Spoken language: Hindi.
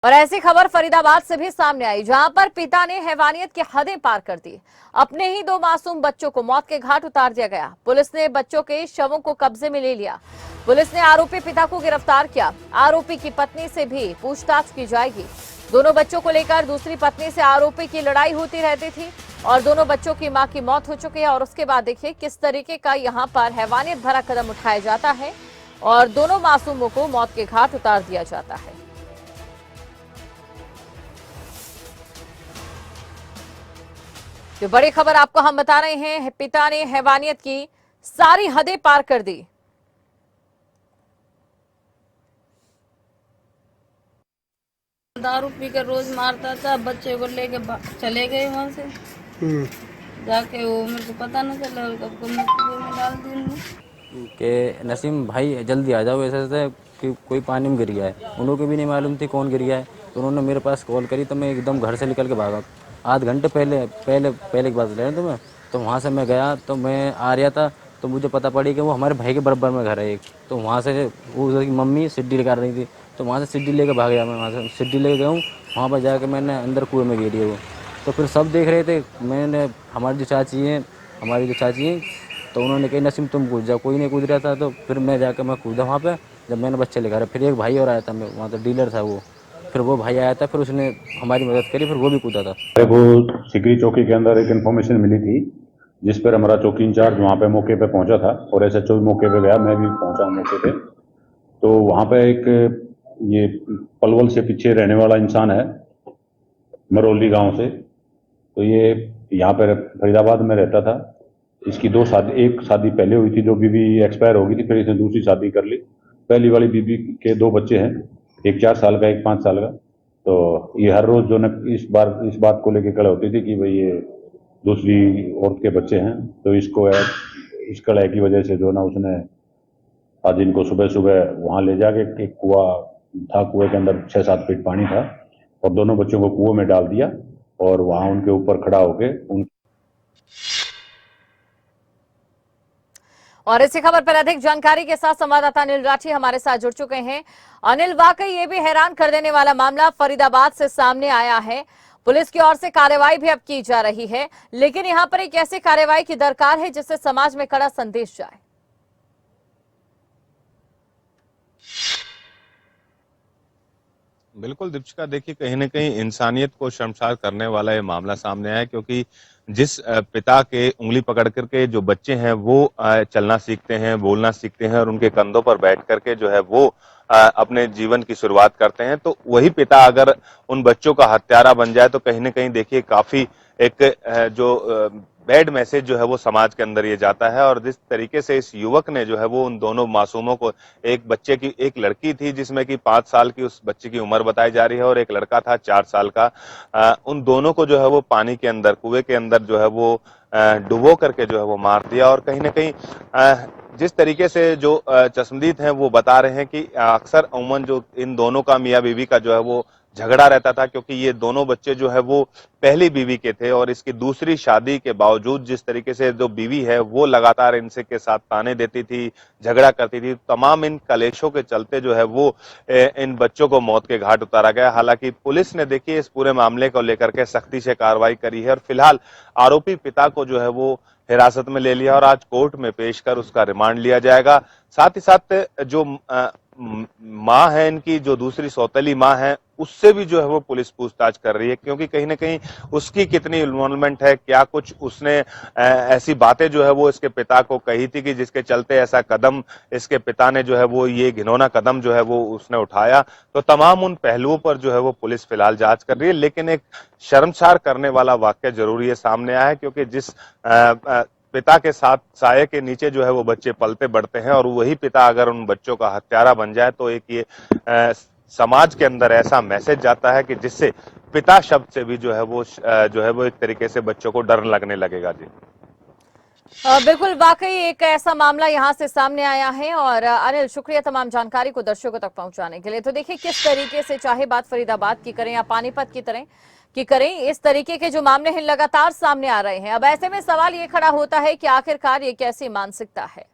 और ऐसी खबर फरीदाबाद से भी सामने आई, जहां पर पिता ने हैवानियत की हदें पार कर दी। अपने ही 2 मासूम बच्चों को मौत के घाट उतार दिया गया। पुलिस ने बच्चों के शवों को कब्जे में ले लिया। पुलिस ने आरोपी पिता को गिरफ्तार किया। आरोपी की पत्नी से भी पूछताछ की जाएगी। दोनों बच्चों को लेकर दूसरी पत्नी से आरोपी की लड़ाई होती रहती थी और दोनों बच्चों की मां की मौत हो चुकी है। और उसके बाद देखिए किस तरीके का यहां पर हैवानियत भरा कदम उठाया जाता है और दोनों मासूमों को मौत के घाट उतार दिया जाता है। जो बड़ी खबर आपको हम बता रहे हैं, पिता ने हैवानियत की सारी हदें पार कर दी। दारू पी कर रोज मारता था, बच्चे को लेके चले गए वहां से। जाके वो मेरे को पता न चला, कब को मैं कुएं में डाल दूंगी कि नसीम भाई जल्दी आ जाओ, ऐसे ऐसे कि कोई पानी में गिर गया है। उन लोगों को भी नहीं मालूम थी कौन गिर गया है, तो उन्होंने मेरे पास कॉल करी तो मैं एकदम घर से निकल के भागा। आध घंटे पहले की बात ले रहे थे मैं, तो वहाँ से मैं गया तो मैं आ रहा था तो मुझे पता पड़ी कि वो हमारे भाई के बराबर में घर है एक। तो वहाँ से वो उसकी मम्मी सिड्डी लेकर रही थी, तो वहाँ से सिड्डी लेकर भाग गया। मैं वहाँ से सिड्डी लेकर गया हूँ, वहाँ पर जाकर मैंने अंदर कुएँ में गिरी है वो। तो फिर सब देख रहे थे। मैंने हमारी जो चाची हैं तो उन्होंने कहा नसीम तुम कूद जाओ, कोई नहीं कूद रहा था। तो फिर मैं जाकर मैं कूदा वहाँ पे। जब मैंने बच्चे लेकर फिर एक भाई और आया था, मैं वहाँ तो डीलर था वो, फिर वो भाई आया था, फिर उसने हमारी मदद करी, फिर वो भी कूदा था। वो सिकरी चौकी के अंदर एक इन्फॉर्मेशन मिली थी, जिस पर हमारा चौकी इंचार्ज वहाँ पे मौके पे पहुंचा था और एसएचओ मौके पे गया, मैं भी पहुंचा मौके पे। तो वहाँ पे एक ये पलवल से पीछे रहने वाला इंसान है, मरौली गांव से। तो ये यहाँ पे फरीदाबाद में रहता था। इसकी एक शादी पहले हुई थी, जो बीबी एक्सपायर हो गई थी, फिर इसने दूसरी शादी कर ली। पहली वाली बीबी के 2 बच्चे हैं, एक 4 साल का, एक 5 साल का। तो ये हर रोज जो न इस बात को लेकर कड़े होती थी कि भाई ये दूसरी औरत के बच्चे हैं। तो इस कड़ाई की वजह से जो ना उसने आज इनको सुबह सुबह वहां ले जाके, एक कुआ था, कुएं के अंदर 6-7 फीट पानी था, और दोनों बच्चों को कुएं में डाल दिया और वहां उनके ऊपर खड़ा होके और इसी खबर पर अधिक जानकारी के साथ संवाददाता अनिल राठी हमारे साथ जुड़ चुके हैं। अनिल, वाकई ये भी हैरान कर देने वाला मामला फरीदाबाद से सामने आया है। पुलिस की ओर से कार्रवाई भी अब की जा रही है, लेकिन यहाँ पर एक ऐसी कार्रवाई की दरकार है जिससे समाज में कड़ा संदेश जाए। बिल्कुल दीपिका, देखिए कहीं न कहीं इंसानियत को शर्मसार करने वाला ये मामला सामने आया है, क्योंकि जिस पिता के उंगली पकड़ करके जो बच्चे हैं वो चलना सीखते हैं, बोलना सीखते हैं और उनके कंधों पर बैठ करके जो है वो अपने जीवन की शुरुआत करते हैं, तो वही पिता अगर उन बच्चों का हत्यारा बन जाए तो कहीं न कहीं देखिए काफी एक जो बैड मैसेज जो है वो समाज के अंदर ये जाता है। और जिस तरीके से इस युवक ने जो है वो उन दोनों मासूमों को, एक लड़की थी जिसमें कि 5 साल की उस बच्चे की उम्र बताई जा रही है और एक लड़का था 4 साल का, उन दोनों को जो है वो पानी के अंदर, कुएं के अंदर जो है वो डुबो करके जो है वो मार दिया। और कहीं न कहीं जिस तरीके से जो चश्मदीद हैं वो बता रहे हैं कि अक्सर अमूमन जो इन दोनों का, मियाँ बीवी का जो है वो झगड़ा रहता था, क्योंकि ये दोनों बच्चे जो है वो पहली बीवी के थे और इसकी दूसरी शादी के बावजूद जिस तरीके से जो बीवी है वो लगातार इनसे के साथ ताने देती थी, झगड़ा करती थी। तमाम इन कलेशों के चलते जो है वो इन बच्चों को मौत के घाट उतारा गया। हालांकि पुलिस ने देखिए इस पूरे मामले को लेकर के सख्ती से कार्रवाई करी है और फिलहाल आरोपी पिता को जो है वो हिरासत में ले लिया और आज कोर्ट में पेश कर उसका रिमांड लिया जाएगा। साथ ही साथ जो माँ है इनकी, जो दूसरी सौतेली माँ है, उससे भी जो है वो पुलिस पूछताछ कर रही है, क्योंकि कहीं ना कहीं उसकी कितनी इन्वॉल्वमेंट है, क्या कुछ उसने ऐसी बातें जो है वो इसके पिता को कही थी कि जिसके चलते ऐसा कदम इसके पिता ने जो है वो ये घिनौना कदम जो है वो उसने उठाया। तो तमाम उन पहलुओं पर जो है वो पुलिस फिलहाल जांच कर रही है, लेकिन एक शर्मसार करने वाला वाक्य जरूर ये सामने आया है, क्योंकि जिस पिता के साथ साये के नीचे जो है वो बच्चे पलते बढ़ते हैं और वही पिता अगर उन बच्चों का हत्यारा बन जाए तो एक ये समाज के अंदर ऐसा मैसेज जाता है कि जिससे पिता शब्द से भी जो है वो एक तरीके से बच्चों को डर लगने लगेगा। जी बिल्कुल, वाकई एक ऐसा मामला यहां से सामने आया है। और अनिल, शुक्रिया तमाम जानकारी को दर्शकों तक पहुंचाने के लिए। तो देखिए किस तरीके से, चाहे बात फरीदाबाद की करें या पानीपत की करें, इस तरीके के जो मामले हैं लगातार सामने आ रहे हैं। अब ऐसे में सवाल ये खड़ा होता है कि आखिरकार ये कैसी मानसिकता है।